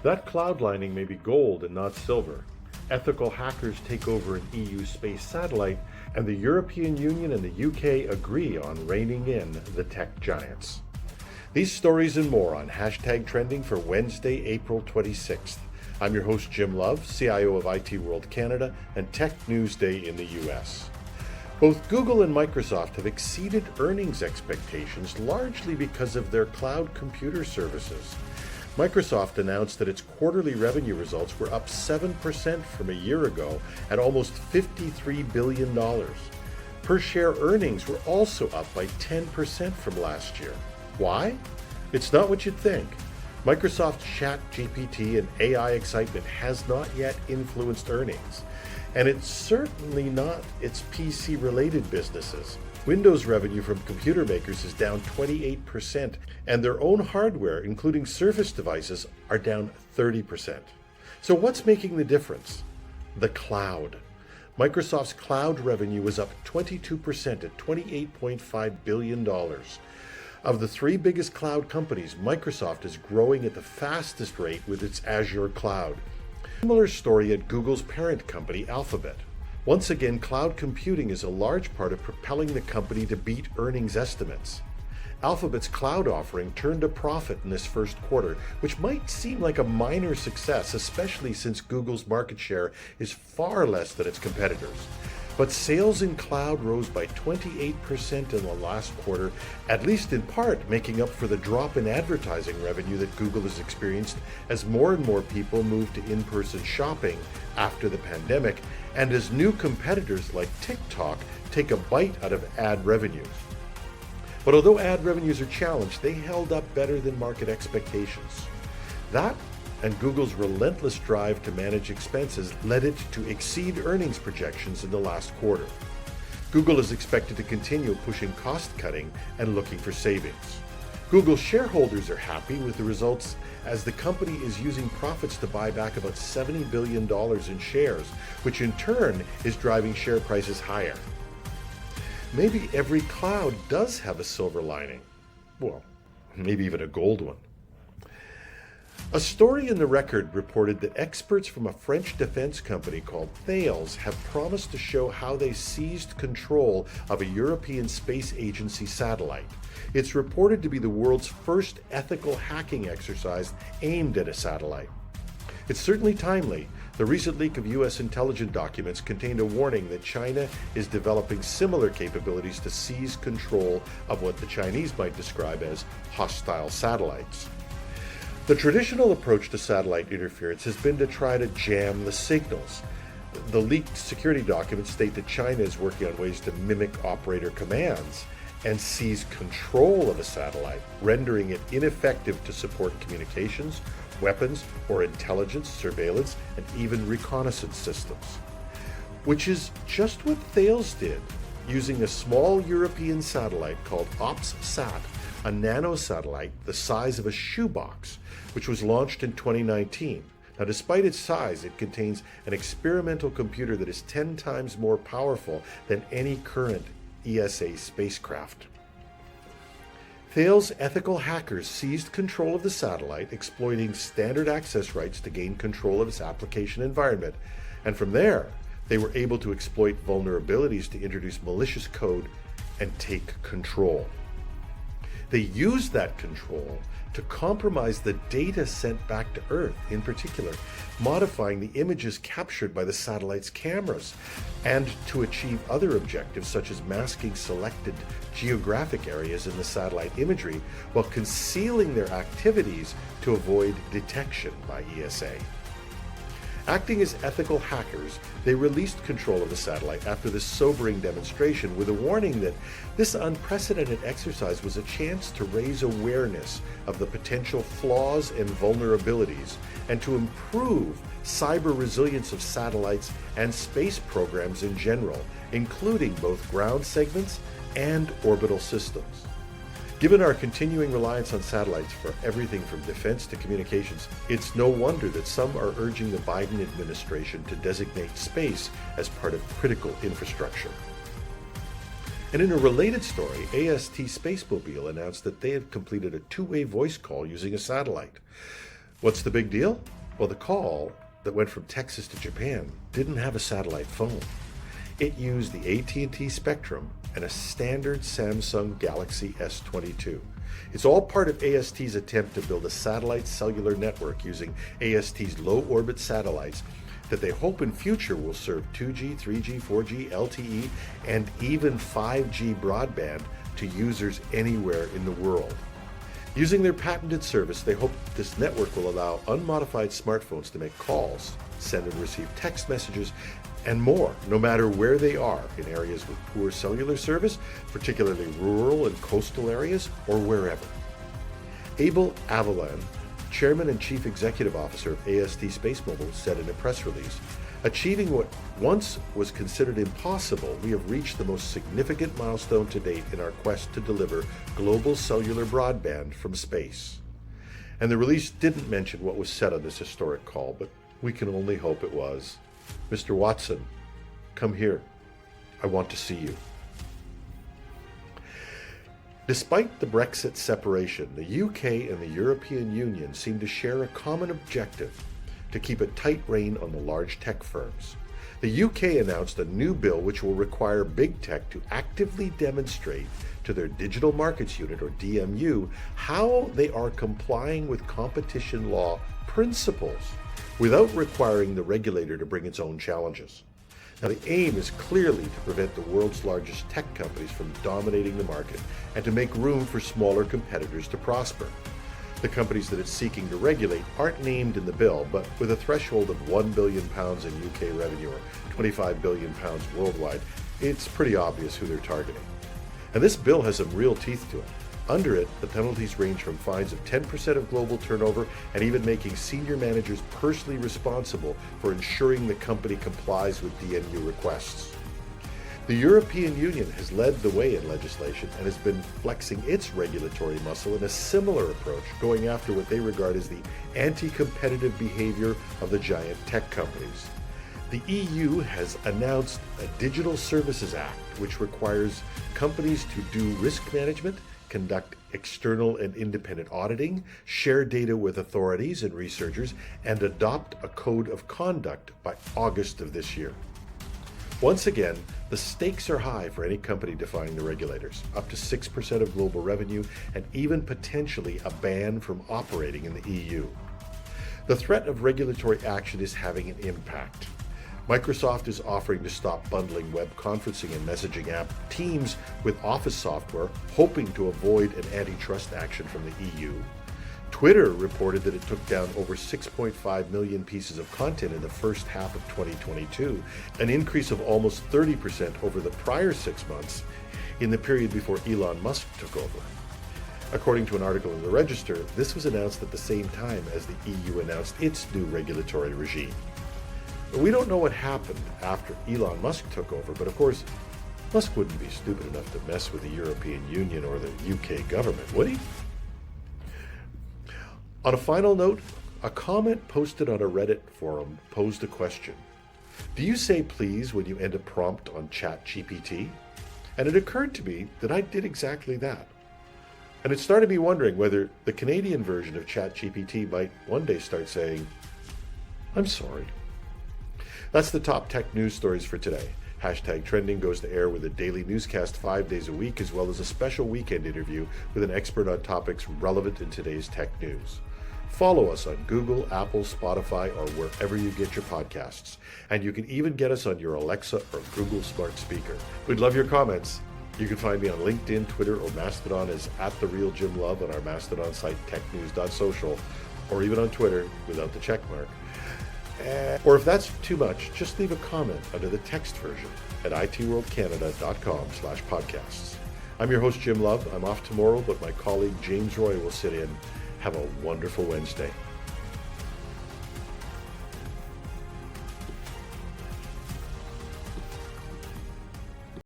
That cloud lining may be gold and not silver. Ethical hackers take over an EU space satellite, and the European Union and the UK agree on reining in the tech giants. These stories and more on #Trending for Wednesday, April 26th. I'm your host, Jim Love, CIO of IT World Canada and TechNewsDay in the US. Both Google and Microsoft have exceeded earnings expectations largely because of their cloud computer services. Microsoft announced that its quarterly revenue results were up 7% from a year ago at almost $53 billion. Per share earnings were also up by 10% from last year. Why? It's not what you'd think. Microsoft's ChatGPT and AI excitement has not yet influenced earnings, and it's certainly not its PC-related businesses. Windows revenue from computer makers is down 28%, and their own hardware, including Surface devices, are down 30%. So what's making the difference? The cloud. Microsoft's cloud revenue was up 22% at $28.5 billion. Of the three biggest cloud companies, Microsoft is growing at the fastest rate with its Azure cloud. Similar story at Google's parent company, Alphabet. Once again, cloud computing is a large part of propelling the company to beat earnings estimates. Alphabet's cloud offering turned a profit in this first quarter, which might seem like a minor success, especially since Google's market share is far less than its competitors. But sales in cloud rose by 28% in the last quarter, at least in part making up for the drop in advertising revenue that Google has experienced as more and more people move to in-person shopping after the pandemic, and as new competitors like TikTok take a bite out of ad revenues. But although ad revenues are challenged, they held up better than market expectations. That and Google's relentless drive to manage expenses led it to exceed earnings projections in the last quarter. Google is expected to continue pushing cost-cutting and looking for savings. Google shareholders are happy with the results as the company is using profits to buy back about $70 billion in shares, which in turn is driving share prices higher. Maybe every cloud does have a silver lining. Well, maybe even a gold one. A story in the Record reported that experts from a French defense company called Thales have promised to show how they seized control of a European Space Agency satellite. It's reported to be the world's first ethical hacking exercise aimed at a satellite. It's certainly timely. The recent leak of U.S. intelligence documents contained a warning that China is developing similar capabilities to seize control of what the Chinese might describe as hostile satellites. The traditional approach to satellite interference has been to try to jam the signals. The leaked security documents state that China is working on ways to mimic operator commands and seize control of a satellite, rendering it ineffective to support communications, weapons, or intelligence, surveillance, and even reconnaissance systems. Which is just what Thales did, using a small European satellite called OPS-SAT, a nanosatellite the size of a shoebox, which was launched in 2019. Now, despite its size, it contains an experimental computer that is 10 times more powerful than any current ESA spacecraft. Thales' ethical hackers seized control of the satellite, exploiting standard access rights to gain control of its application environment, and from there, they were able to exploit vulnerabilities to introduce malicious code and take control. They used that control to compromise the data sent back to Earth, in particular, modifying the images captured by the satellite's cameras, and to achieve other objectives such as masking selected geographic areas in the satellite imagery while concealing their activities to avoid detection by ESA. Acting as ethical hackers, they released control of the satellite after this sobering demonstration with a warning that this unprecedented exercise was a chance to raise awareness of the potential flaws and vulnerabilities and to improve cyber resilience of satellites and space programs in general, including both ground segments and orbital systems. Given our continuing reliance on satellites for everything from defense to communications, it's no wonder that some are urging the Biden administration to designate space as part of critical infrastructure. And in a related story, AST Spacemobile announced that they have completed a two-way voice call using a satellite. What's the big deal? Well, the call that went from Texas to Japan didn't have a satellite phone. It used the AT&T Spectrum and a standard Samsung Galaxy S22. It's all part of AST's attempt to build a satellite cellular network using AST's low-orbit satellites that they hope in future will serve 2G, 3G, 4G, LTE, and even 5G broadband to users anywhere in the world. Using their patented service, they hope this network will allow unmodified smartphones to make calls, send and receive text messages, and more, no matter where they are, in areas with poor cellular service, particularly rural and coastal areas, or wherever. Abel Avilan, Chairman and Chief Executive Officer of AST Space Mobile, said in a press release, "Achieving what once was considered impossible, we have reached the most significant milestone to date in our quest to deliver global cellular broadband from space." And the release didn't mention what was said on this historic call, but we can only hope it was, "Mr. Watson, come here. I want to see you." Despite the Brexit separation, the UK and the European Union seem to share a common objective: to keep a tight rein on the large tech firms. The UK announced a new bill which will require big tech to actively demonstrate to their Digital Markets Unit, or DMU, how they are complying with competition law principles without requiring the regulator to bring its own challenges. Now, the aim is clearly to prevent the world's largest tech companies from dominating the market and to make room for smaller competitors to prosper. The companies that it's seeking to regulate aren't named in the bill, but with a threshold of £1 billion in UK revenue or £25 billion worldwide, it's pretty obvious who they're targeting. And this bill has some real teeth to it. Under it, the penalties range from fines of 10% of global turnover and even making senior managers personally responsible for ensuring the company complies with DMU requests. The European Union has led the way in legislation and has been flexing its regulatory muscle in a similar approach, going after what they regard as the anti-competitive behavior of the giant tech companies. The EU has announced a Digital Services Act, which requires companies to do risk management, conduct external and independent auditing, share data with authorities and researchers, and adopt a code of conduct by August of this year. Once again, the stakes are high for any company defying the regulators, up to 6% of global revenue, and even potentially a ban from operating in the EU. The threat of regulatory action is having an impact. Microsoft is offering to stop bundling web conferencing and messaging app Teams with Office software, hoping to avoid an antitrust action from the EU. Twitter reported that it took down over 6.5 million pieces of content in the first half of 2022, an increase of almost 30% over the prior 6 months in the period before Elon Musk took over. According to an article in the Register, this was announced at the same time as the EU announced its new regulatory regime. We don't know what happened after Elon Musk took over, but of course, Musk wouldn't be stupid enough to mess with the European Union or the UK government, would he? On a final note, a comment posted on a Reddit forum posed a question. Do you say please when you end a prompt on ChatGPT? And it occurred to me that I did exactly that. And it started me wondering whether the Canadian version of ChatGPT might one day start saying, "I'm sorry." That's the top tech news stories for today. Hashtag Trending goes to air with a daily newscast 5 days a week, as well as a special weekend interview with an expert on topics relevant in today's tech news. Follow us on Google, Apple, Spotify, or wherever you get your podcasts. And you can even get us on your Alexa or Google smart speaker. We'd love your comments. You can find me on LinkedIn, Twitter, or Mastodon as @TheRealJimLove on our Mastodon site, technews.social, or even on Twitter without the checkmark. Or if that's too much, just leave a comment under the text version at itworldcanada.com/podcasts. I'm your host, Jim Love. I'm off tomorrow, but my colleague James Roy will sit in. Have a wonderful Wednesday.